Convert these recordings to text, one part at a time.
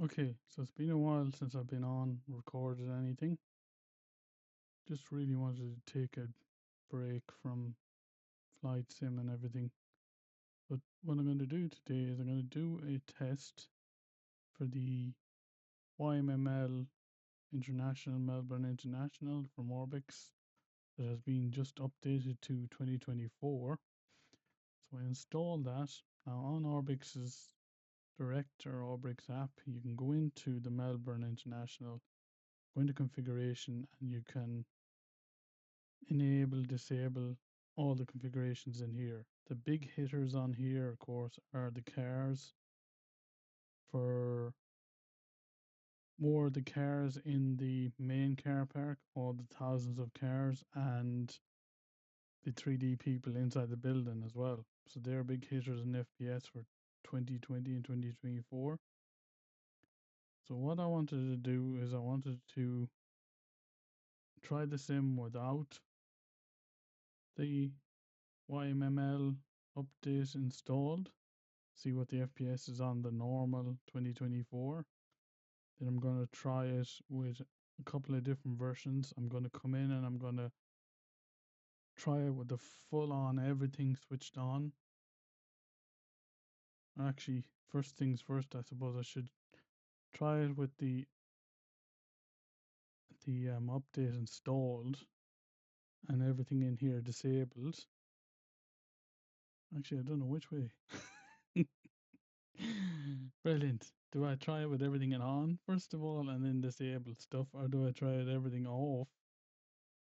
Okay, so it's been a while since I've been on recorded anything. Just really wanted to take a break from flight sim and everything. But what I'm going to do today is I'm going to do a test for the YMML International Melbourne International from Orbx that has been just updated to 2024. So I installed that. Now on Orbx's Direct or Orbx app, you can go into the Melbourne International, go into configuration, and you can enable, disable all the configurations in here. The big hitters on here, of course, are the cars for more the cars in the main car park, all the thousands of cars, and the 3D people inside the building as well. So they're big hitters in FPS for 2020 and 2024. So what I wanted to do is I wanted to try the sim without the YMML update installed, see what the FPS is on the normal 2024. Then I'm going to try it with a couple of different versions. I'm going to come in and I'm going to try it with the full on everything switched on. Actually, first things first, I suppose I should try it with the update installed and everything in here disabled. Actually, I don't know which way. Brilliant. Do I try it with everything on first of all and then disable stuff, or do I try it everything off,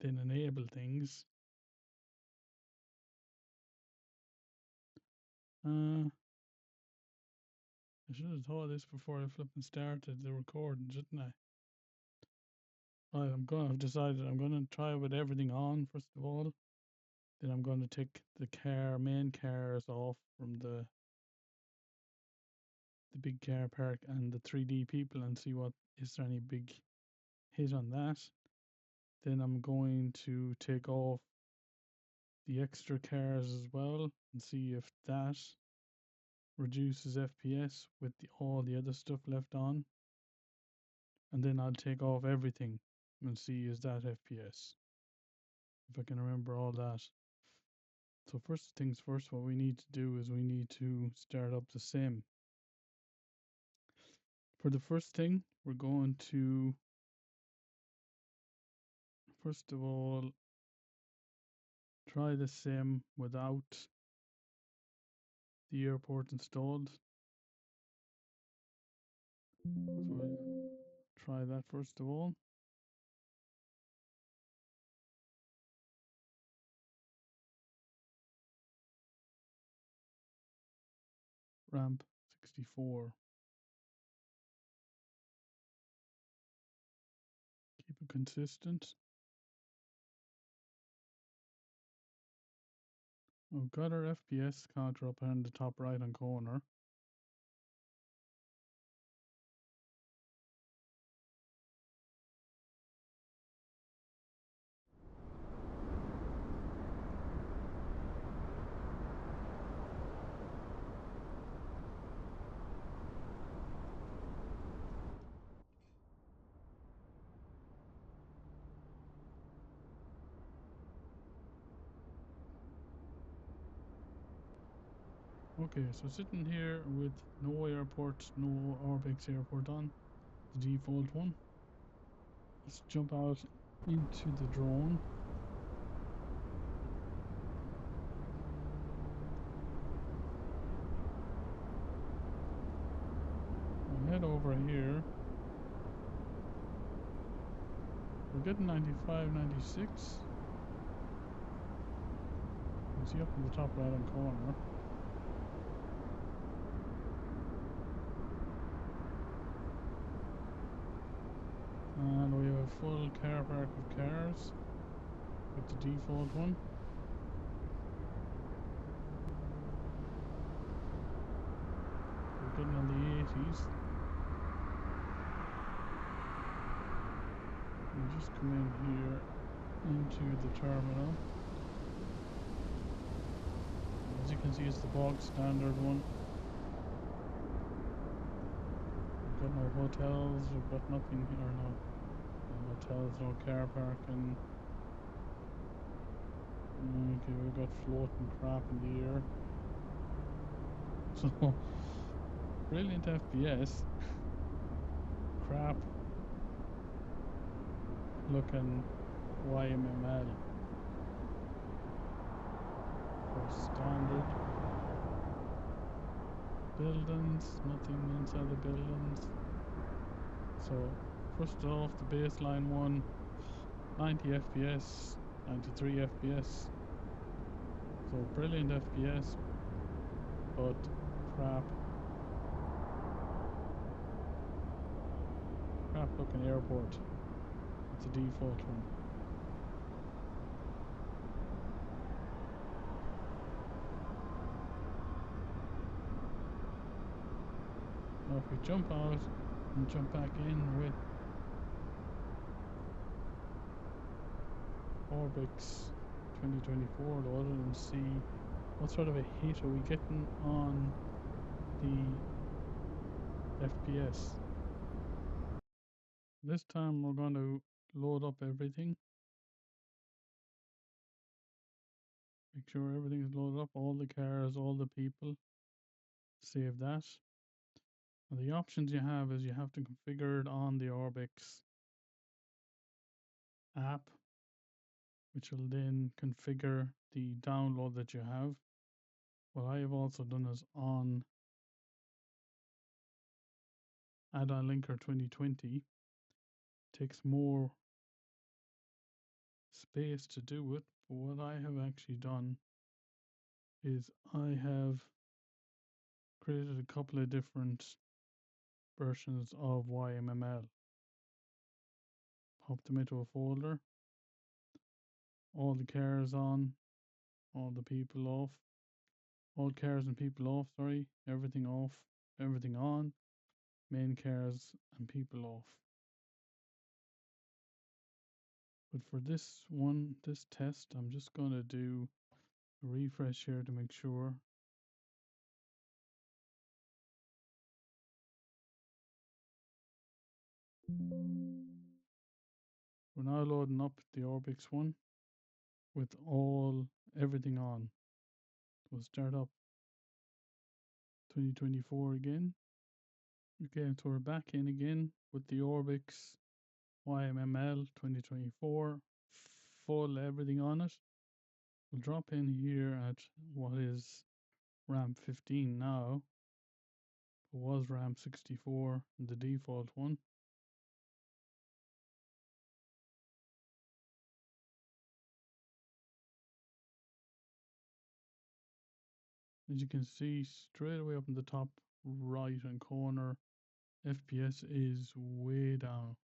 then enable things? Uh, I should have thought of this before I flipping started the recording, shouldn't I? Right, I've decided I'm gonna try it with everything on first of all. Then I'm gonna take the main cars off from the big car park and the 3D people and see what is there any big hit on that. Then I'm going to take off the extra cars as well and see if that reduces FPS with all the other stuff left on. And then I'll take off everything and see is that FPS. If I can remember all that. So first things first, what we need to do is we need to start up the sim. For the first thing, we're going to first of all try the sim without the airport installed. So we'll try that first of all. Ramp 64. Keep it consistent. We've got our FPS counter up in the top right hand corner. Okay, so sitting here with no airport, no Orbx airport on, the default one. Let's jump out into the drone. We'll head over here. We're getting 95, 96. You can see up in the top right hand corner. And we have a full car park of cars with the default one. We're getting on the 80s. We just come in here into the terminal. As you can see, it's the bog standard one. Got no hotels, we've got nothing here, no hotels, no car parking. Okay, we've got floating crap in the air. So, brilliant FPS. Crap looking YMML. For standard. Buildings, nothing inside the buildings. So, first off, the baseline one, 90 FPS, 93 FPS. So, brilliant FPS, but crap looking airport. It's a default one. Now if we jump out and jump back in with Orbx 2024 loaded and see what sort of a hit are we getting on the FPS. This time we're going to load up everything. Make sure everything is loaded up, all the cars, all the people. Save that. And the options you have is you have to configure it on the Orbx app, which will then configure the download that you have. What I have also done is on addon linker 2020, takes more space to do it, but what I have actually done is I have created a couple of different versions of YMML, popped them into a folder, all the cars on, all the people off, all cars and people off, everything off, everything on, main cars and people off. But for this one, this test, I'm just going to do a refresh here to make sure. We're now loading up the Orbx one with everything on. We'll start up 2024 again. Okay, so we're back in again with the Orbx YMML 2024, full everything on it. We'll drop in here at what is RAM 15 now. It was RAM 64, the default one. As you can see, straight away up in the top right hand corner, FPS is way down.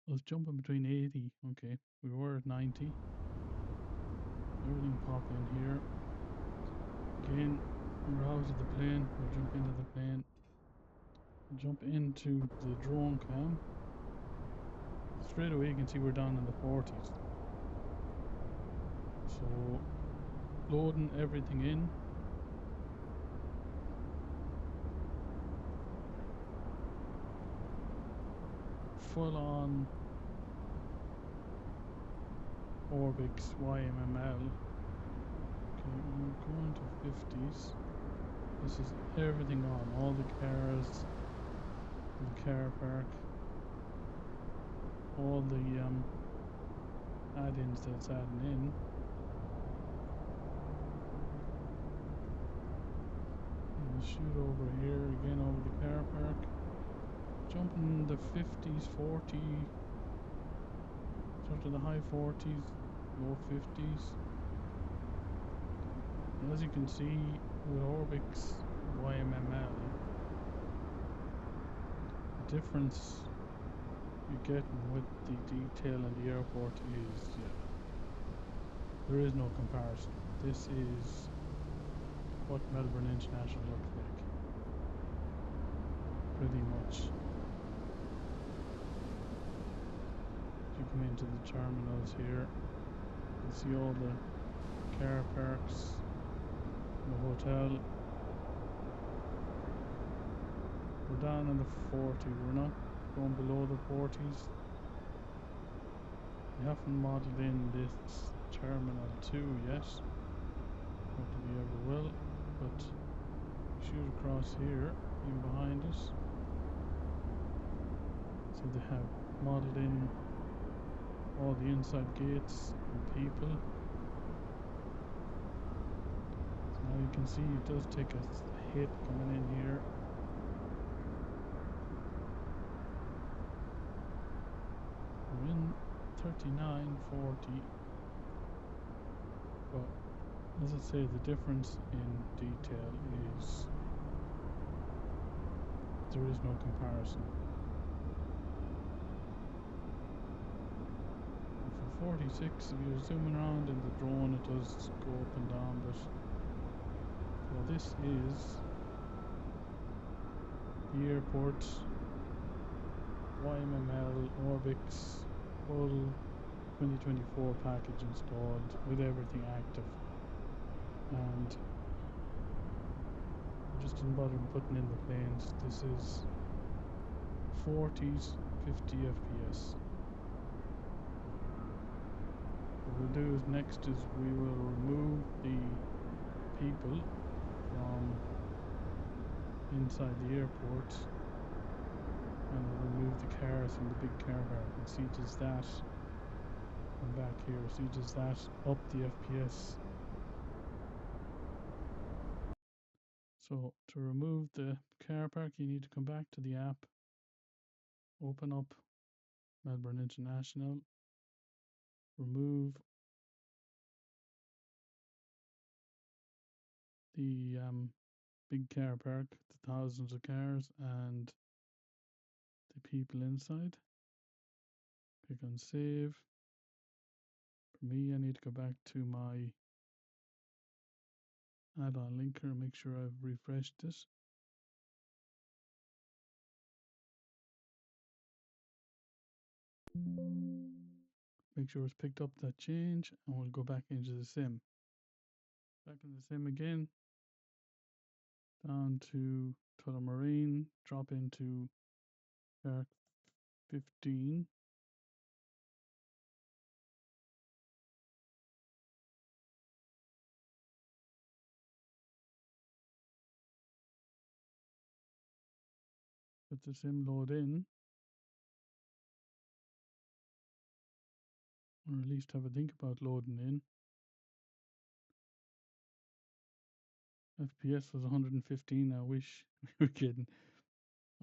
Let's jump in between 80. Okay, we were at 90. Everything pop in here. Again, browse the plane. We'll jump into the plane. Jump into the drone cam. Straight away you can see we're down in the 40s. So, loading everything in. Full on Orbx YMML. Okay, we're going to 50s. This is everything on, all the cars, the car park, all the add-ins that's adding in. We'll shoot over here again over the car park. Jumping the 50s, 40, sort of the high 40s, low 50s. And as you can see with Orbx YMML, the difference you're getting with the detail in the airport is, there is no comparison. This is what Melbourne International looks like, pretty much. You come into the terminals here, you see all the car parks, the hotel. We're down in the 40. We're not going below the 40s. We haven't modeled in this terminal 2 yet. Hopefully we ever will. But shoot across here, in behind us. So they have modeled in all the inside gates and people. So now you can see it does take a hit coming in here. We're in 3940, but as I say, the difference in detail is there is no comparison. For 46, if you're zooming around in the drone, it does go up and down, but well, this is the airport YMML Orbx full 2024 package installed with everything active, and I just didn't bother putting in the planes. This is 40s 50 FPS. What we'll do is next is we will remove the people from inside the airport, and we'll remove the cars from the big car park, and see does that come back here, see does that up the FPS. So to remove the car park, you need to come back to the app, open up Melbourne International, remove the big car park, the thousands of cars and the people inside. Click on save. For me, I need to go back to my add-on linker and make sure I've refreshed this. Make sure it's picked up that change, and we'll go back into the sim. Back in the sim again, down to Tullamarine, drop into Park 15. Let the sim load in, or at least have a think about loading in. FPS was 115, I wish we were kidding.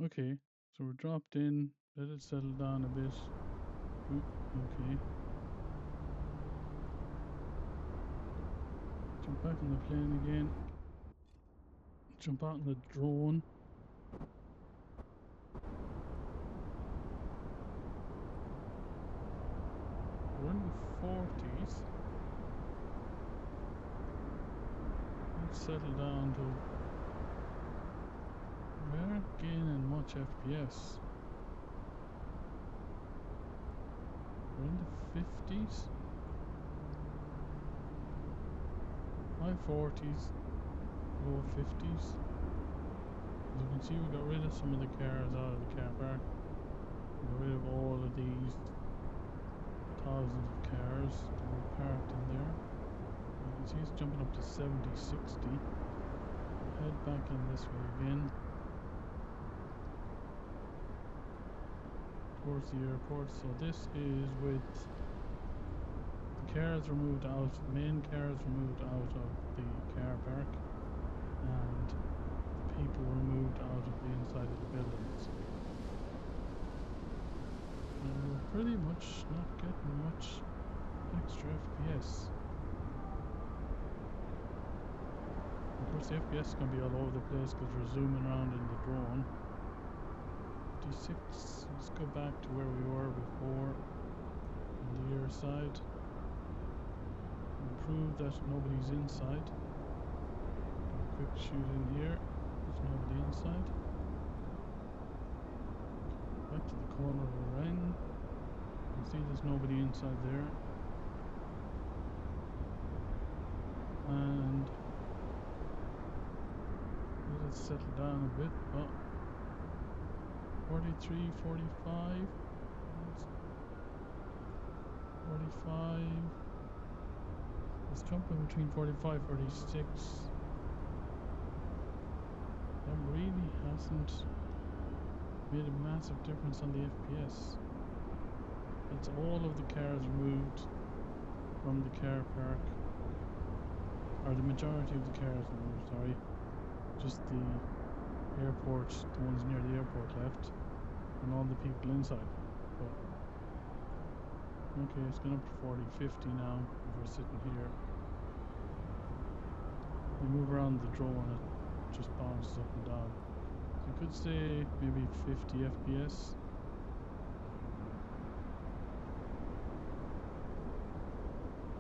Okay, so we're dropped in, let it settle down a bit. Oop, okay. Jump back in the plane again. Jump out in the drone. We're in the 40s. Let's settle down to... We aren't gaining much FPS. We're in the 50s. High 40s. Low 50s. As you can see, we got rid of some of the cars out of the car park. We got rid of all of these thousands of cars that were parked in there. You can see it's jumping up to 70, 60. We'll head back in this way again towards the airport. So this is with the cars removed out, the main cars removed out of the car park, and the people removed out of the inside of the buildings. And we're pretty much not getting much extra FPS. Of course, the FPS is going to be all over the place because we're zooming around in the drone. 56, let's go back to where we were before on the air side. Prove that nobody's inside. Quick shoot in here, there's nobody inside. Back to the corner we're in. You can see there's nobody inside there. And let it settle down a bit. Oh, 43, 45. 45. Let's jump in between 45, 46. That really hasn't made a massive difference on the FPS. That's all of the cars removed from the car park, or the majority of the cars removed, sorry. Just the airport, the ones near the airport left, and all the people inside. But, okay, it's gone up to 40, 50 now if we're sitting here. We move around the drone, it just bounces up and down. So you could say maybe 50 FPS.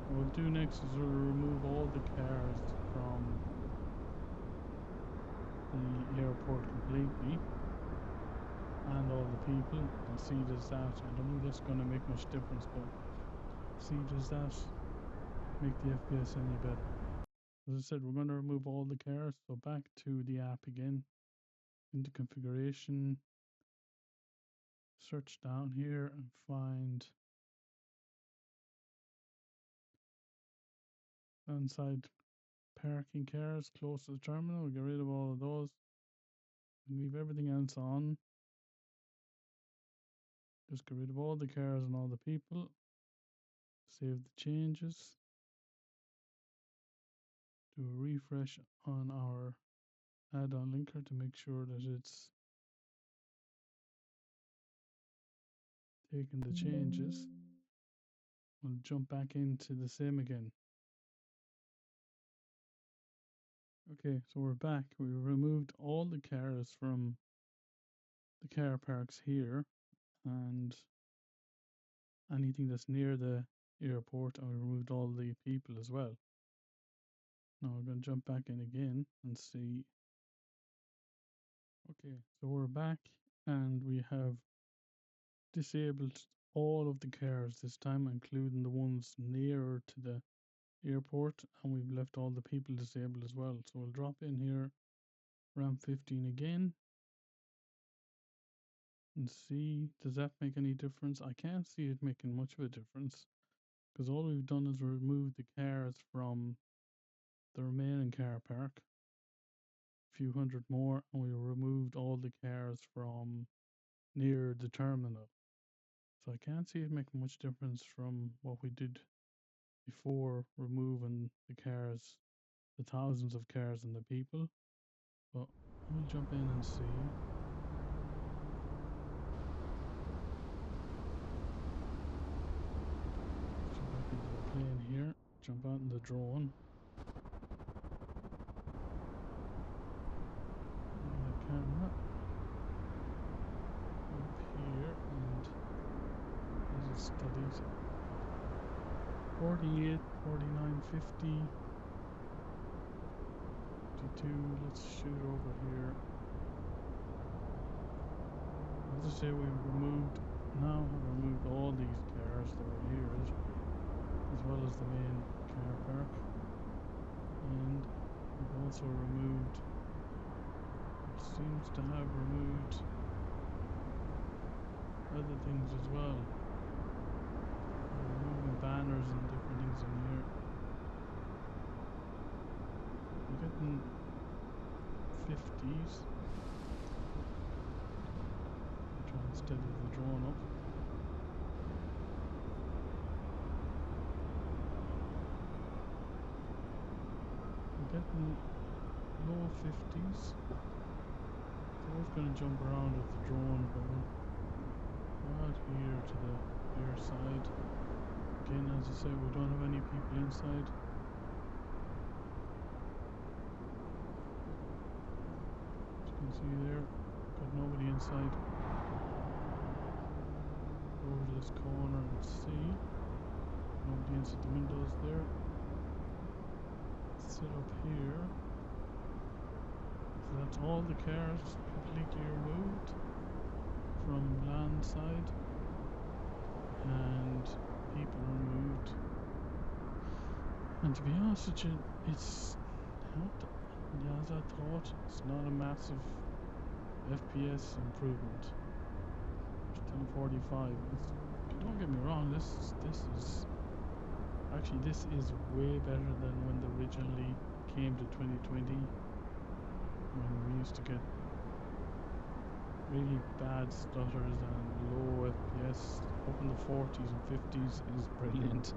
What we'll do next is we'll remove all the cars from the airport completely, and all the people, and see does that, I don't think that's going to make much difference, but see does that make the FPS any better. As I said, we're going to remove all the cars, so back to the app again, into configuration, search down here and find inside parking cars close to the terminal. We'll get rid of all of those and leave everything else on. Just get rid of all the cars and all the people. Save the changes. Do a refresh on our add-on linker to make sure that it's taking the changes. We'll jump back into the sim again. Okay, so we're back. We removed all the cars from the car parks here and anything that's near the airport, and we removed all the people as well. Now we're going to jump back in again and see. Okay, so we're back and we have disabled all of the cars this time, including the ones nearer to the airport, and we've left all the people disabled as well. So we'll drop in here ramp 15 again and see, does that make any difference? I can't see it making much of a difference, because all we've done is remove the cars from the remaining car park, a few hundred more, and we removed all the cars from near the terminal. So I can't see it making much difference from what we did before removing the cars, the thousands of cars and the people. But we'll jump in and see. Jump back into the plane here, jump out in the drone. The camera up here, and as it studies 48, 49, 50, 52, let's shoot over here. As I say, we've removed, now have removed all these cars that were here, as well as the main car park. And we've also removed, it seems to have removed other things as well. We're removing banners and different things in here. We're getting 50s. Try and steady the drone up. We're getting low 50s. So we're going to jump around with the drone, but we're out here to the air side. Again, as I say, we don't have any people inside. As you can see there, got nobody inside. Over to this corner and see. Nobody inside the windows there. Sit up here. So that's all the cars completely removed from land side, and people removed. And to be honest with you, it's not, as I thought, it's not a massive FPS improvement. 45. Don't get me wrong, this is actually, this is way better than when they originally came to 2020, when we used to get really bad stutters and low FPS. Up in the 40s and 50s is brilliant.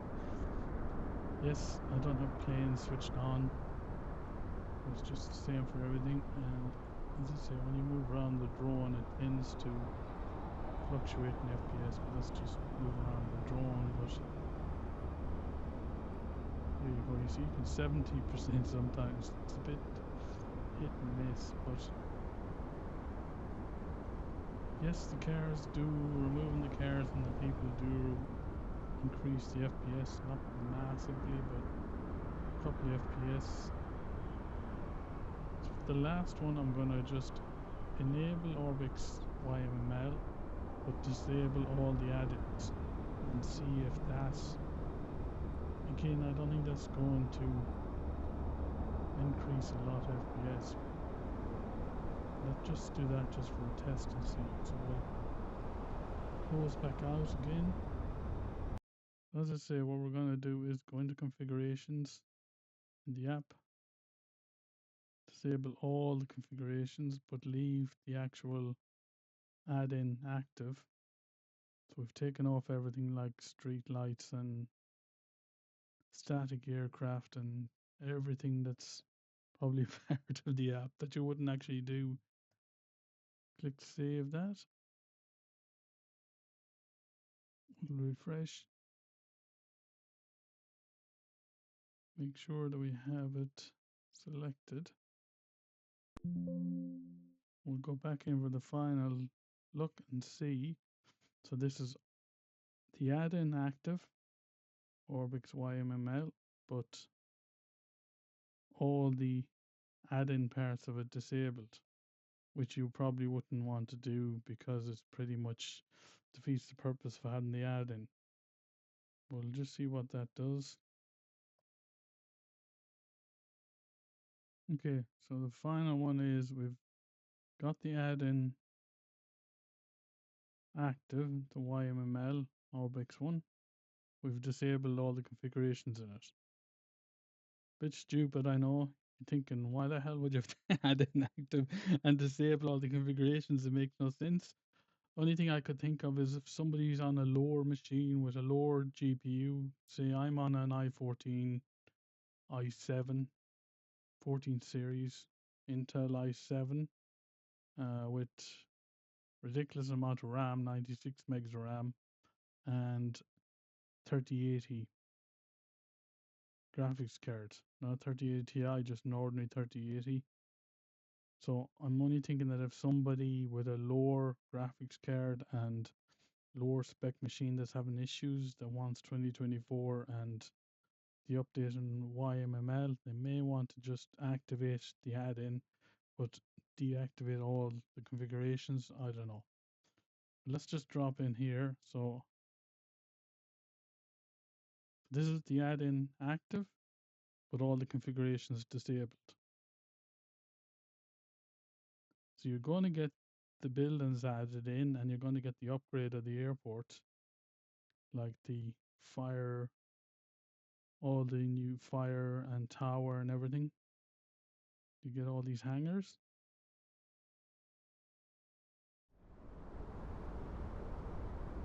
Yes, I don't have planes switched on. It's just the same for everything, and as I say, when you move around the drone, it tends to fluctuate in FPS, but that's just moving around the drone. But there you go, you see, you can 70% sometimes. It's a bit hit and miss, but yes, the cars do, removing the cars and the people do increase the FPS, not massively, but a couple of FPS. So for the last one, I'm going to just enable Orbx YMML, but disable all the add-ins and see if that's, again, I don't think that's going to increase a lot of FPS. Let's just do that just for a test and see. So we'll close back out again. As I say, what we're going to do is go into configurations in the app, disable all the configurations, but leave the actual add-in active. So we've taken off everything like street lights and static aircraft and everything that's probably part of the app that you wouldn't actually do. Click save that. We'll refresh. Make sure that we have it selected. We'll go back in for the final look and see. So this is the add-in active, Orbx YMML, but all the add-in parts of it disabled, which you probably wouldn't want to do because it's pretty much defeats the purpose of having the add-in. We'll just see what that does. Okay, so the final one is we've got the add-in active, the YMML Orbx one. We've disabled all the configurations in it. Bit stupid, I know. You're thinking, why the hell would you have to add in active and disable all the configurations? It makes no sense. Only thing I could think of is if somebody's on a lower machine with a lower GPU, say I'm on an i14, i7, 14 series, Intel i7, with ridiculous amount of RAM, 96 megs of RAM, and 3080 graphics card, not 3080 Ti, just an ordinary 3080. So I'm only thinking that if somebody with a lower graphics card and lower spec machine that's having issues that wants 2024 and the update in YMML, they may want to just activate the add-in but deactivate all the configurations. I don't know. Let's just drop in here. So this is the add-in active, but all the configurations disabled. So you're going to get the buildings added in, and you're going to get the upgrade of the airport, like the fire, all the new fire and tower and everything. You get all these hangars.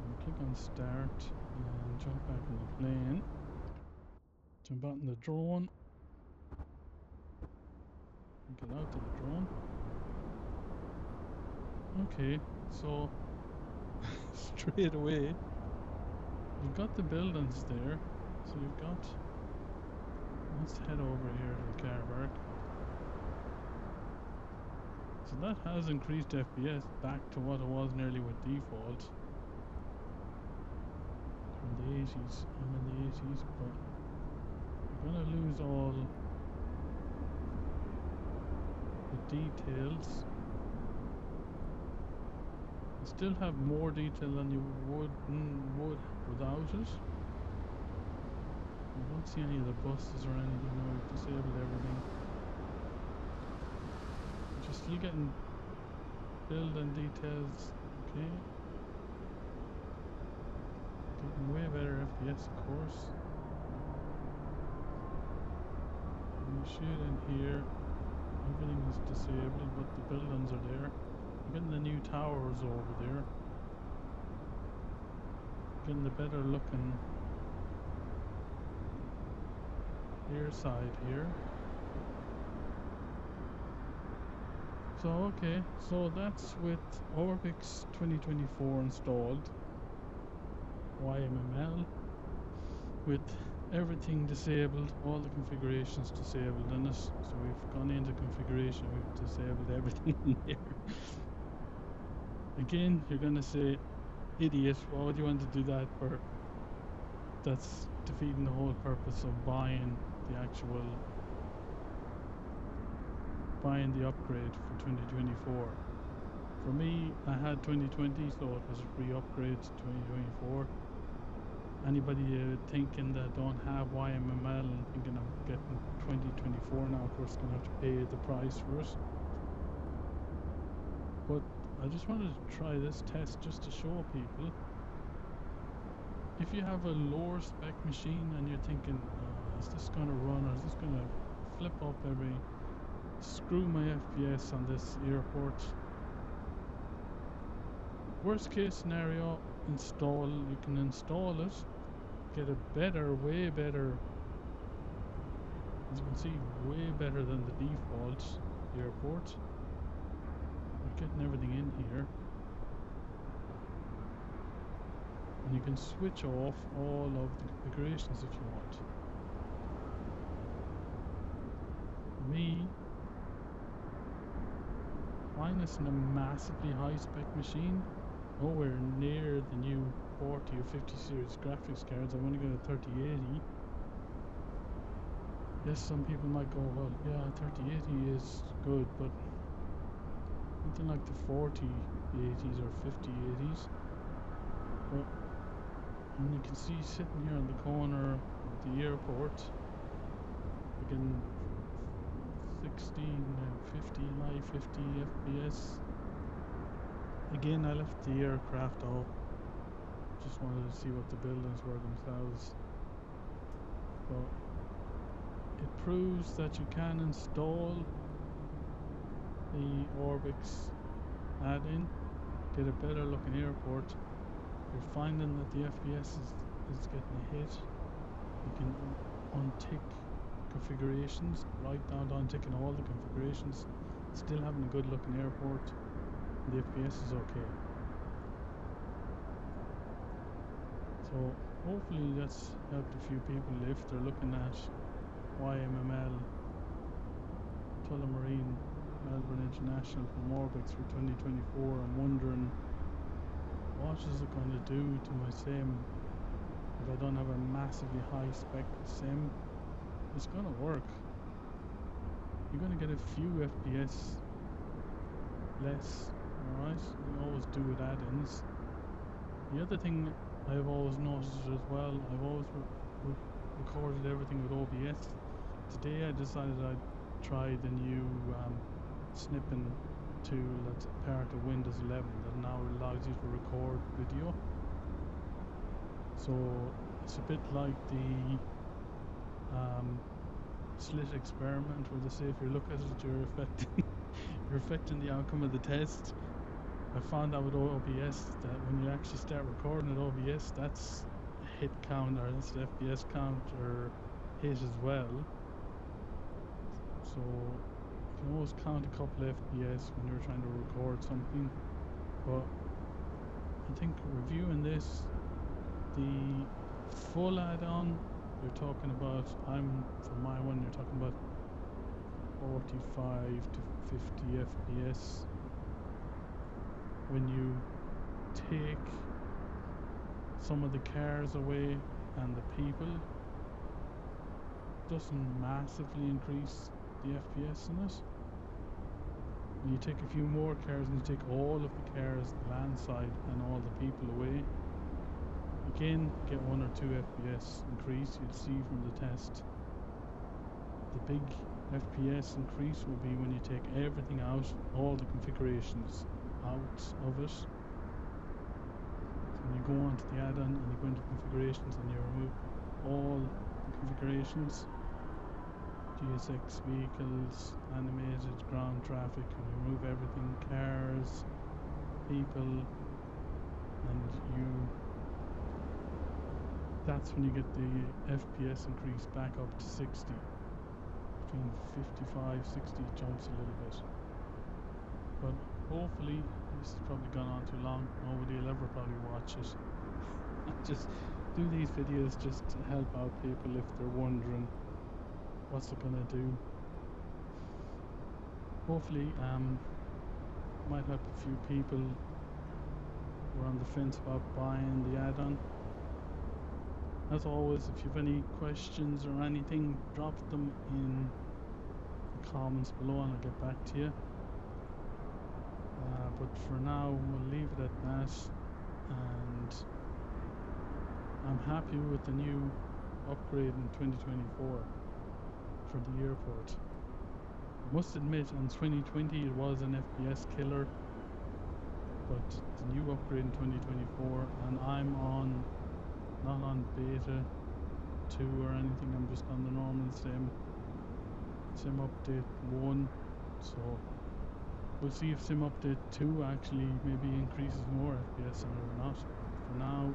And click on start and jump back in the plane. Jump out in the drone. Get out of the drone. Okay, so straight away you've got the buildings there. So you've got, let's head over here to the car park. So that has increased FPS back to what it was nearly with default. From the 80s, I'm in the 80s, but you're gonna lose all the details. You still have more detail than you would without it. I don't see any of the buses or anything now. We've disabled everything. Just still getting building details. Okay. way better FPS, of course. When you shoot in here, everything is disabled, but the buildings are there. You're getting the new towers over there. Getting the better looking rear side here. So okay, so that's with Orbx 2024 installed, YMML, with everything disabled, all the configurations disabled in it. So we've gone into configuration, we've disabled everything in here. Again, you're gonna say, idiot, why would you want to do that for? That's defeating the whole purpose of buying the upgrade for 2024. For me, I had 2020, so it was a free upgrade to 2024. Anybody thinking that don't have YMML and thinking of getting 2024 now, of course, going to have to pay the price for it. But I just wanted to try this test just to show people. If you have a lower spec machine and you're thinking, is this going to run or is this going to flip up every... Screw my FPS on this airport. Worst case scenario, install. You can install it, get a better, way better, as you can see, way better than the default airport. You're getting everything in here. And you can switch off all of the configurations if you want. For me, mine isn't a massively high spec machine, nowhere near the new 40 or 50 series graphics cards. I've only got a 3080. Yes, some people might go, well, yeah, 3080 is good, but something like the 4080s or 5080s. But and you can see sitting here in the corner of the airport, again, 16, 50, high 50 FPS. Again, I left the aircraft out. Just wanted to see what the buildings were themselves. But it proves that you can install the Orbx add-in, get a better looking airport. You're finding that the FPS is getting a hit. You can untick configurations, right down to unticking all the configurations, still having a good looking airport, and the FPS is okay. So hopefully that's helped a few people if they're looking at YMML Tullamarine Melbourne International from Orbx for 2024 and wondering what is it going to do to my sim if I don't have a massively high spec sim. It's going to work. You're going to get a few FPS less, alright? You always do with add-ins. The other thing I've always noticed as well, I've always recorded everything with OBS. Today I decided I'd try the new snipping tool that's part of Windows 11 that now allows you to record video. So it's a bit like the slit experiment where they say if you look at it you're affecting the outcome of the test. I found out with OBS that when you actually start recording at OBS, that's a hit count, or that's the FPS count or hit as well. So you can always count a couple of FPS when you're trying to record something. But I think reviewing this, the full add-on, you're talking about, for my one, you're talking about 45 to 50 FPS. When you take some of the cars away and the people, it doesn't massively increase the FPS in it. When you take a few more cars and you take all of the cars, the land side and all the people away, again get 1 or 2 FPS increase. You'll see from the test. The big FPS increase will be when you take everything out, all the configurations out of it. So when you go on to the add-on and you go into configurations and you remove all the configurations. GSX vehicles, animated ground traffic, and you remove everything, cars, people, and that's when you get the FPS increase back up to 60. Between 55, 60 it jumps a little bit. But hopefully, this has probably gone on too long, nobody will ever probably watch it. I just do these videos just to help out people if they're wondering what's it gonna do. Hopefully, might help a few people who are on the fence about buying the add-on. As always, if you have any questions or anything, drop them in the comments below and I'll get back to you. But for now, we'll leave it at that, and I'm happy with the new upgrade in 2024 for the airport. I must admit, in 2020 it was an FPS killer, but the new upgrade in 2024, and I'm not on beta 2 or anything, I'm just on the normal sim update 1, so we'll see if sim update 2 actually maybe increases more FPS in it or not. For now,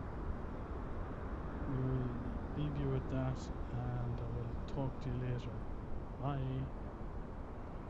we'll leave you with that, and I will talk to you later. Bye.